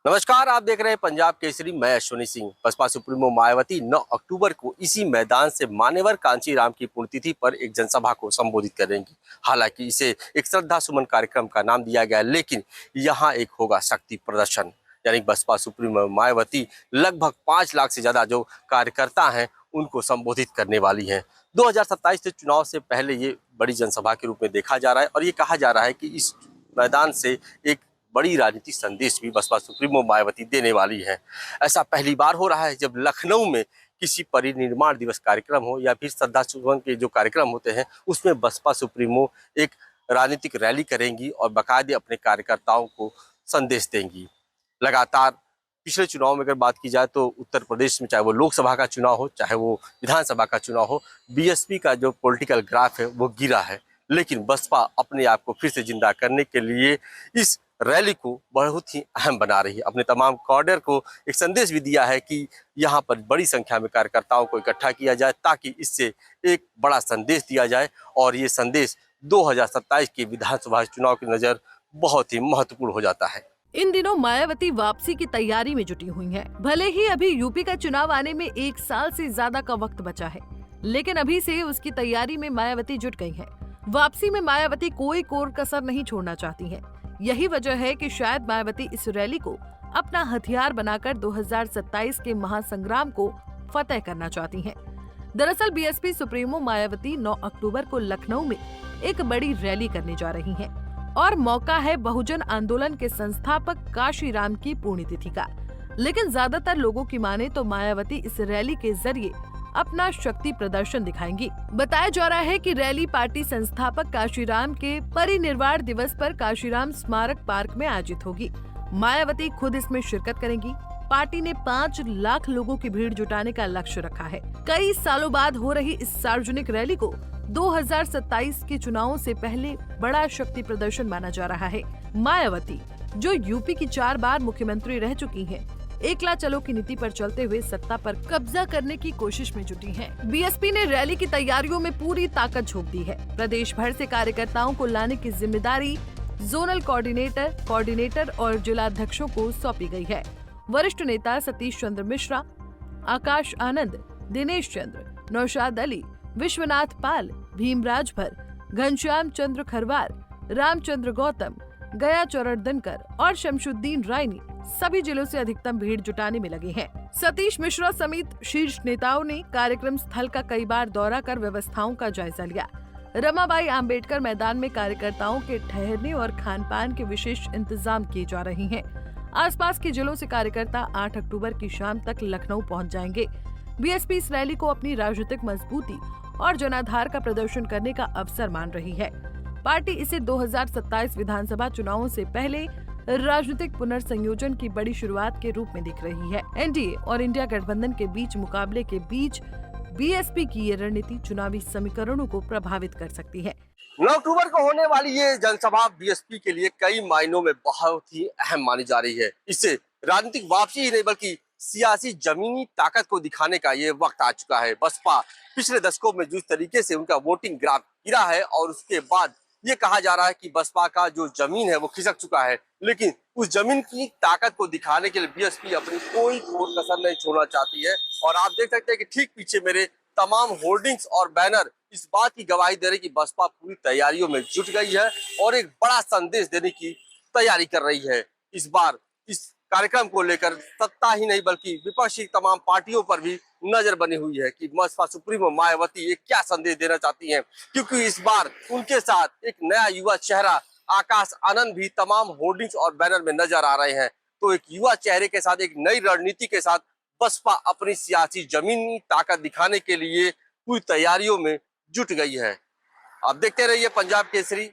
नमस्कार, आप देख रहे हैं पंजाब केसरी। मैं अश्विनी सिंह। बसपा सुप्रीमो मायावती 9 अक्टूबर को इसी मैदान से मान्यवर कांचीराम की पुण्यतिथि पर एक जनसभा को संबोधित करेंगी। हालांकि इसे एक श्रद्धा सुमन कार्यक्रम का नाम दिया गया, लेकिन यहाँ एक होगा शक्ति प्रदर्शन। यानी बसपा सुप्रीमो मायावती लगभग 5 लाख से ज्यादा जो कार्यकर्ता हैं उनको संबोधित करने वाली हैं। 2027 के चुनाव से पहले ये बड़ी जनसभा के रूप में देखा जा रहा है और ये कहा जा रहा है कि इस मैदान से एक बड़ी राजनीतिक संदेश भी बसपा सुप्रीमो मायावती देने वाली है। ऐसा पहली बार हो रहा है जब लखनऊ में किसी परिनिर्माण दिवस कार्यक्रम हो या फिर श्रद्धा सुमन के जो कार्यक्रम होते हैं उसमें बसपा सुप्रीमो एक राजनीतिक रैली करेंगी और बाकायदे अपने कार्यकर्ताओं को संदेश देंगी। लगातार पिछले चुनाव में अगर बात की जाए तो उत्तर प्रदेश में चाहे वो लोकसभा का चुनाव हो चाहे वो विधानसभा का चुनाव हो, बीएसपी का जो पॉलिटिकल ग्राफ है वो गिरा है। लेकिन बसपा अपने आप को फिर से जिंदा करने के लिए इस रैली को बहुत ही अहम बना रही है। अपने तमाम कैडर को एक संदेश भी दिया है कि यहाँ पर बड़ी संख्या में कार्यकर्ताओं को इकट्ठा किया जाए ताकि इससे एक बड़ा संदेश दिया जाए और ये संदेश 2027 के विधानसभा चुनाव की नजर बहुत ही महत्वपूर्ण हो जाता है। इन दिनों मायावती वापसी की तैयारी में जुटी हुई हैं। भले ही अभी यूपी का चुनाव आने में 1 साल से ज्यादा का वक्त बचा है, लेकिन अभी से उसकी तैयारी में मायावती जुट गई है। वापसी में मायावती कोई कोर कसर नहीं छोड़ना चाहती है। यही वजह है कि शायद मायावती इस रैली को अपना हथियार बनाकर 2027 के महासंग्राम को फतेह करना चाहती हैं। दरअसल बीएसपी सुप्रीमो मायावती 9 अक्टूबर को लखनऊ में एक बड़ी रैली करने जा रही हैं और मौका है बहुजन आंदोलन के संस्थापक काशीराम की पुण्यतिथि का। लेकिन ज्यादातर लोगों की माने तो मायावती इस रैली के जरिए अपना शक्ति प्रदर्शन दिखाएंगी। बताया जा रहा है कि रैली पार्टी संस्थापक काशीराम के परिनिर्वाण दिवस पर काशीराम स्मारक पार्क में आयोजित होगी। मायावती खुद इसमें शिरकत करेंगी। पार्टी ने 5 लाख लोगों की भीड़ जुटाने का लक्ष्य रखा है। कई सालों बाद हो रही इस सार्वजनिक रैली को 2027 के चुनावों से पहले बड़ा शक्ति प्रदर्शन माना जा रहा है। मायावती जो यूपी की 4 बार मुख्यमंत्री रह चुकी हैं, एकला चलो की नीति पर चलते हुए सत्ता पर कब्जा करने की कोशिश में जुटी हैं। बीएसपी ने रैली की तैयारियों में पूरी ताकत झोंक दी है। प्रदेश भर से कार्यकर्ताओं को लाने की जिम्मेदारी जोनल कोऑर्डिनेटर और जिलाध्यक्षों को सौंपी गई है। वरिष्ठ नेता सतीश चंद्र मिश्रा, आकाश आनंद, दिनेश चंद्र, नौशाद अली, विश्वनाथ पाल, भीम राजभर, घनश्याम चंद्र खरवार, रामचंद्र गौतम, गया चौरदनकर और शमशुद्दीन रायनी सभी जिलों से अधिकतम भीड़ जुटाने में लगे हैं। सतीश मिश्रा समेत शीर्ष नेताओं ने कार्यक्रम स्थल का कई बार दौरा कर व्यवस्थाओं का जायजा लिया। रमाबाई आम्बेडकर मैदान में कार्यकर्ताओं के ठहरने और खान-पान के विशेष इंतजाम किए जा रहे हैं। आसपास के जिलों से कार्यकर्ता 8 अक्टूबर की शाम तक लखनऊ पहुंच जाएंगे। बीएसपी इस रैली को अपनी राजनीतिक मजबूती और जनाधार का प्रदर्शन करने का अवसर मान रही है। पार्टी इसे 2027 विधानसभा चुनावों से पहले राजनीतिक पुनर्संयोजन की बड़ी शुरुआत के रूप में दिख रही है। एनडीए और इंडिया गठबंधन के बीच मुकाबले के बीच बीएसपी की ये रणनीति चुनावी समीकरणों को प्रभावित कर सकती है। 9 अक्टूबर को होने वाली ये जनसभा बीएसपी के लिए कई मायनों में बहुत ही अहम मानी जा रही है। इससे राजनीतिक वापसी ही नहीं बल्कि सियासी जमीनी ताकत को दिखाने का ये वक्त आ चुका है। बसपा पिछले दशकों में जिस तरीके से उनका वोटिंग ग्राफ गिरा है और उसके बाद ये कहा जा रहा है कि बसपा का जो जमीन है वो खिसक चुका है, लेकिन उस जमीन की ताकत को दिखाने के लिए बीएसपी अपनी कोई कसर नहीं छोड़ना चाहती है। और आप देख सकते हैं कि ठीक पीछे मेरे तमाम होर्डिंग्स और बैनर इस बात की गवाही दे रहे कि बसपा पूरी तैयारियों में जुट गई है और एक बड़ा संदेश देने की तैयारी कर रही है। इस बार इस कार्यक्रम को लेकर सत्ता ही नहीं बल्कि विपक्षी तमाम पार्टियों पर भी नजर बनी हुई है कि बसपा सुप्रीमो मायावती ये क्या संदेश देना चाहती हैं, क्योंकि इस बार उनके साथ एक नया युवा चेहरा आकाश आनंद भी तमाम होर्डिंग्स और बैनर में नजर आ रहे हैं। तो एक युवा चेहरे के साथ एक नई रणनीति के साथ बसपा अपनी सियासी जमीनी ताकत दिखाने के लिए पूरी तैयारियों में जुट गई है। आप देखते रहिए पंजाब केसरी।